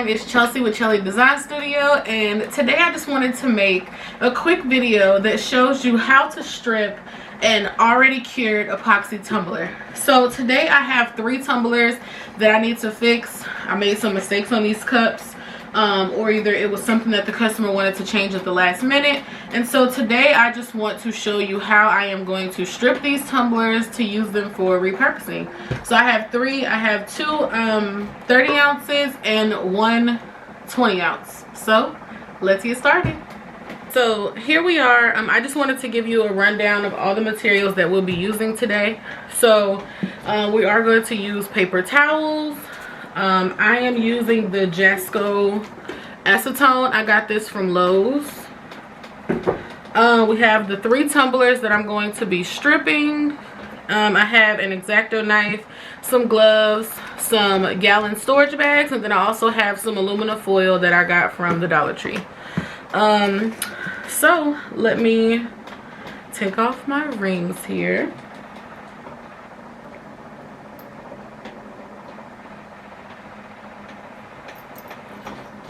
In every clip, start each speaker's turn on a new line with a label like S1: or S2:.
S1: name is Chelsea with Chelly Design Studio, and today I just wanted to make a quick video that shows you how to strip an already cured epoxy tumbler. So today I have 3 tumblers that I need to fix. I made some mistakes on these cups, or either it was something that the customer wanted to change at the last minute. And so today I just want to show you how I am going to strip these tumblers to use them for repurposing. So I have 3. I have 2 30 ounces and 1 20 ounce. So let's get started. So here we are. I just wanted to give you a rundown of all the materials that we'll be using today. So we are going to use paper towels. I am using the Jasco acetone. I got this from Lowe's. We have the 3 tumblers that I'm going to be stripping. I have an X-Acto knife, some gloves, some gallon storage bags, and then I also have some aluminum foil that I got from the Dollar Tree. So let me take off my rings here.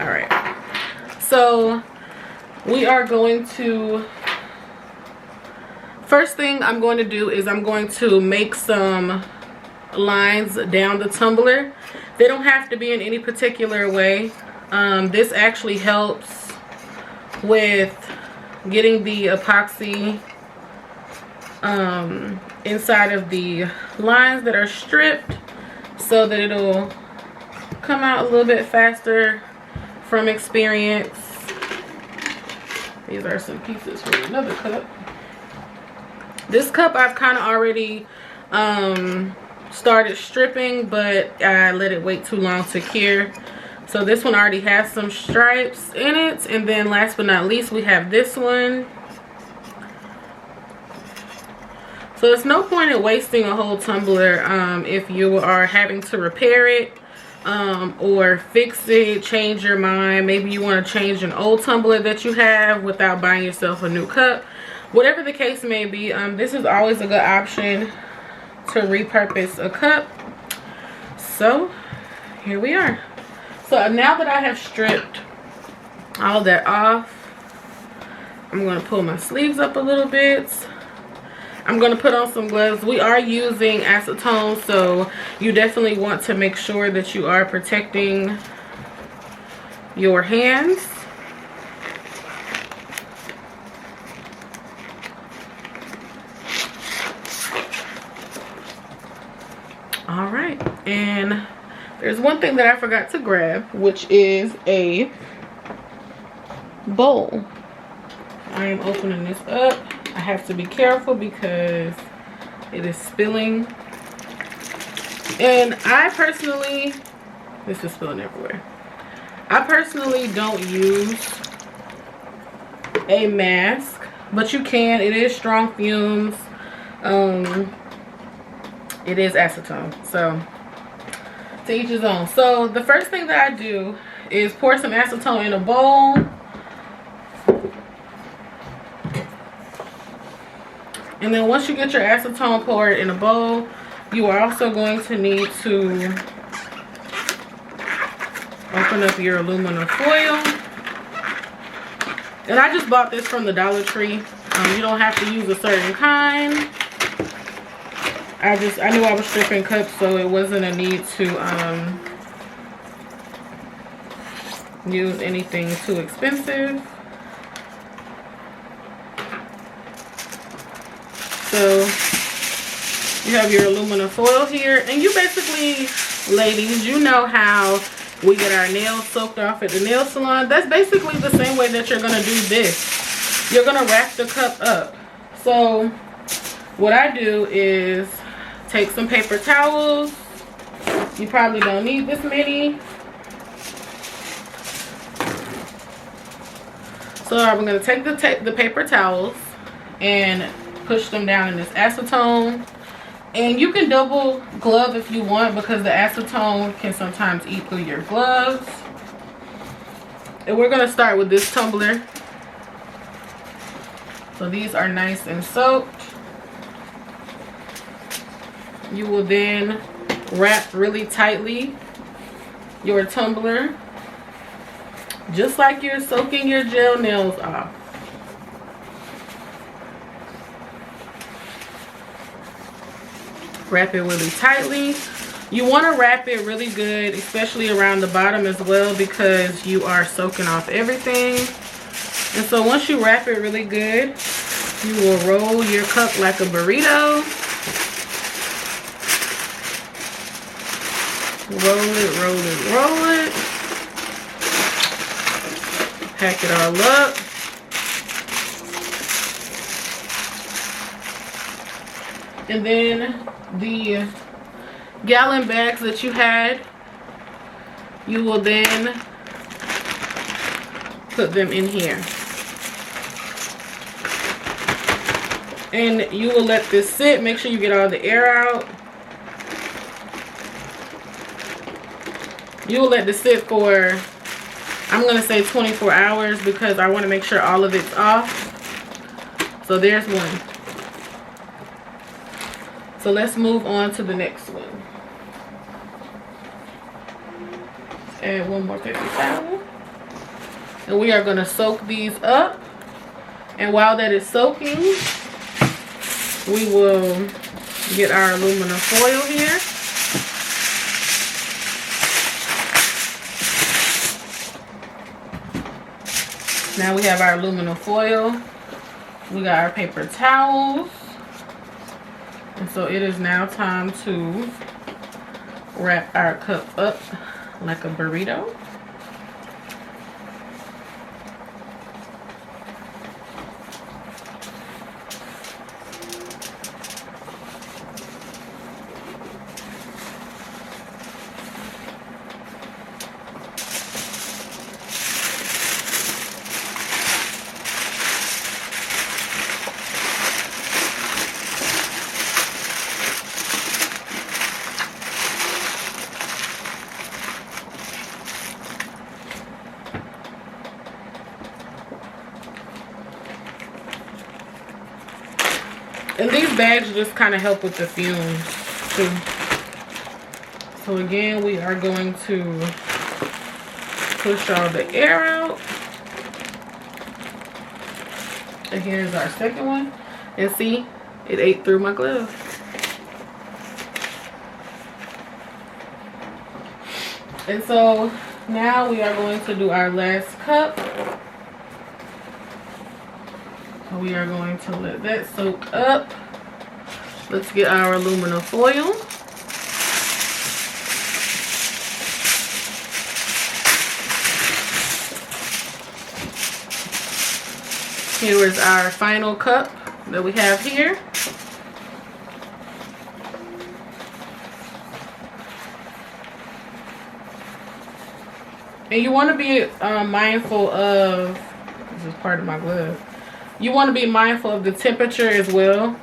S1: All right, so we are going to, first thing I'm going to do is I'm going to make some lines down the tumbler. They don't have to be in any particular way. This actually helps with getting the epoxy inside of the lines that are stripped so that it'll come out a little bit faster from experience. These are some pieces from another cup. This cup I've kind of already started stripping, but I let it wait too long to cure. So this one already has some stripes in it. And then last but not least, we have this one. So there's no point in wasting a whole tumbler if you are having to repair it or fix it, change your mind. Maybe you want to change an old tumbler that you have without buying yourself a new cup. Whatever the case may be, this is always a good option to repurpose a cup. So here we are. So now that I have stripped all that off, I'm going to pull my sleeves up a little bit. I'm going to put on some gloves. We are using acetone, so you definitely want to make sure that you are protecting your hands. All right, and there's one thing that I forgot to grab, which is a bowl. I am opening this up. I have to be careful because it is spilling. And I personally, this is spilling everywhere. I personally don't use a mask, but you can. It is strong fumes. It is acetone, so to each his own. So the first thing that I do is pour some acetone in a bowl. And then once you get your acetone poured in a bowl, you are also going to need to open up your aluminum foil. And I just bought this from the Dollar Tree. You don't have to use a certain kind. I knew I was stripping cups, so it wasn't a need to use anything too expensive. So you have your aluminum foil here, and you basically, ladies, you know how we get our nails soaked off at the nail salon. That's basically the same way that you're going to do this. You're going to wrap the cup up. So what I do is take some paper towels. You probably don't need this many. So I'm going to take the paper towels and push them down in this acetone. And you can double glove if you want, because the acetone can sometimes eat through your gloves. And we're going to start with this tumbler. So these are nice and soaked. You will then wrap really tightly your tumbler just like you're soaking your gel nails off. Wrap it really tightly. You want to wrap it really good, especially around the bottom as well, because you are soaking off everything. And so once you wrap it really good, you will roll your cup like a burrito. Roll it, roll it, roll it. Pack it all up. And then the gallon bags that you had, you will then put them in here. And you will let this sit. Make sure you get all the air out. You will let this sit for, I'm going to say 24 hours because I want to make sure all of it's off. So there's one. So let's move on to the next one. Add one more paper towel. And we are going to soak these up. And while that is soaking, we will get our aluminum foil here. Now we have our aluminum foil. We got our paper towels. And so it is now time to wrap our cup up like a burrito. And these bags just kind of help with the fumes too. So again, we are going to push all the air out. And here's our second one. And see, it ate through my glove. And so now we are going to do our last cup. We are going to let that soak up. Let's get our aluminum foil. Here is our final cup that we have here. And you want to be mindful of, this is part of my glove. You want to be mindful of the temperature as well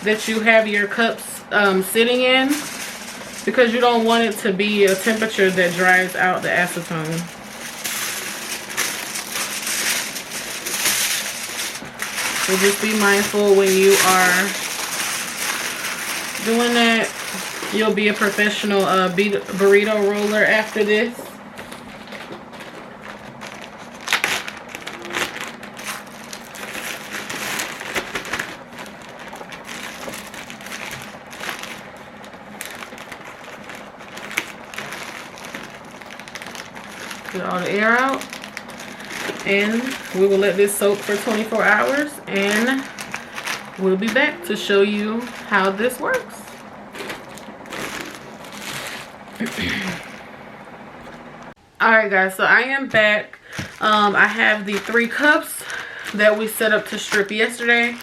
S1: that you have your cups sitting in, because you don't want it to be a temperature that dries out the acetone. So just be mindful when you are doing that. You'll be a professional burrito roller after this. Get all the air out, and we will let this soak for 24 hours, and we'll be back to show you how this works. Alright guys, so I am back. I have the 3 cups that we set up to strip yesterday.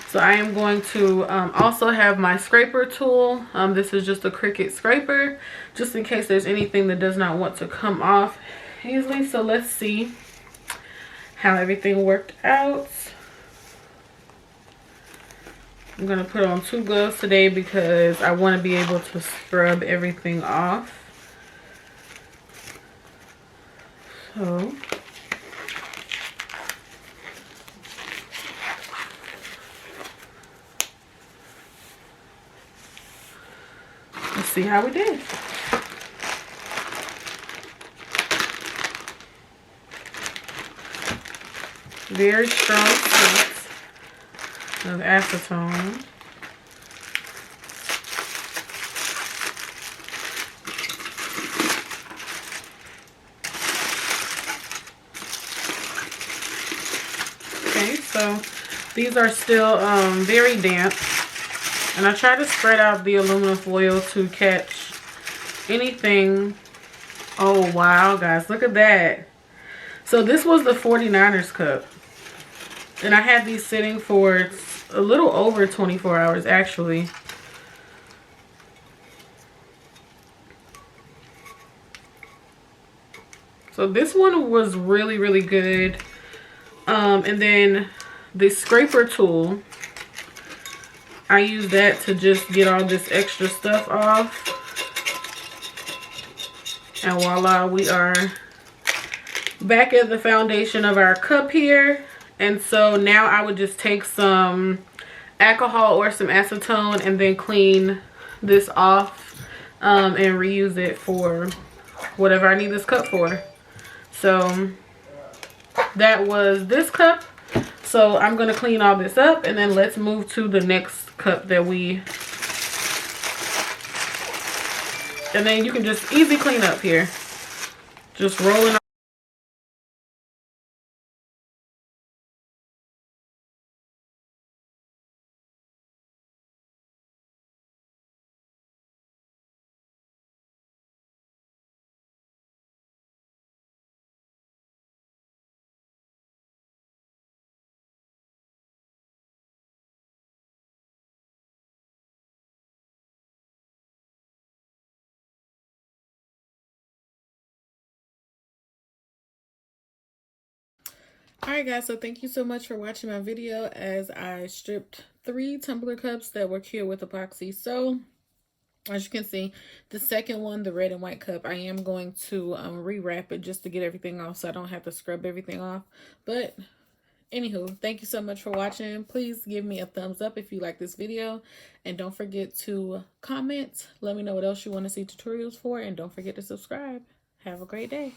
S1: So I am going to also have my scraper tool. This is just a Cricut scraper, just in case there's anything that does not want to come off easily. So let's see how everything worked out. I'm gonna put on 2 gloves today because I want to be able to scrub everything off. So let's see how we did. very strong scent of acetone. Okay, so these are still very damp, and I try to spread out the aluminum foil to catch anything. Oh wow, guys, look at that. So this was the 49ers cup, and I had these sitting for a little over 24 hours actually. So this one was really, really good. And then the scraper tool, I use that to just get all this extra stuff off. And voila, we are back at the foundation of our cup here. And so now I would just take some alcohol or some acetone and then clean this off and reuse it for whatever I need this cup for. So that was this cup. So I'm going to clean all this up, and then let's move to the next cup that we... And then you can just easy clean up here. Just rolling. Alright guys, so thank you so much for watching my video as I stripped 3 tumbler cups that were cured with epoxy. So as you can see, the second one, the red and white cup, I am going to rewrap it just to get everything off so I don't have to scrub everything off. But anywho, thank you so much for watching. Please give me a thumbs up if you like this video, and don't forget to comment. Let me know what else you want to see tutorials for, and don't forget to subscribe. Have a great day.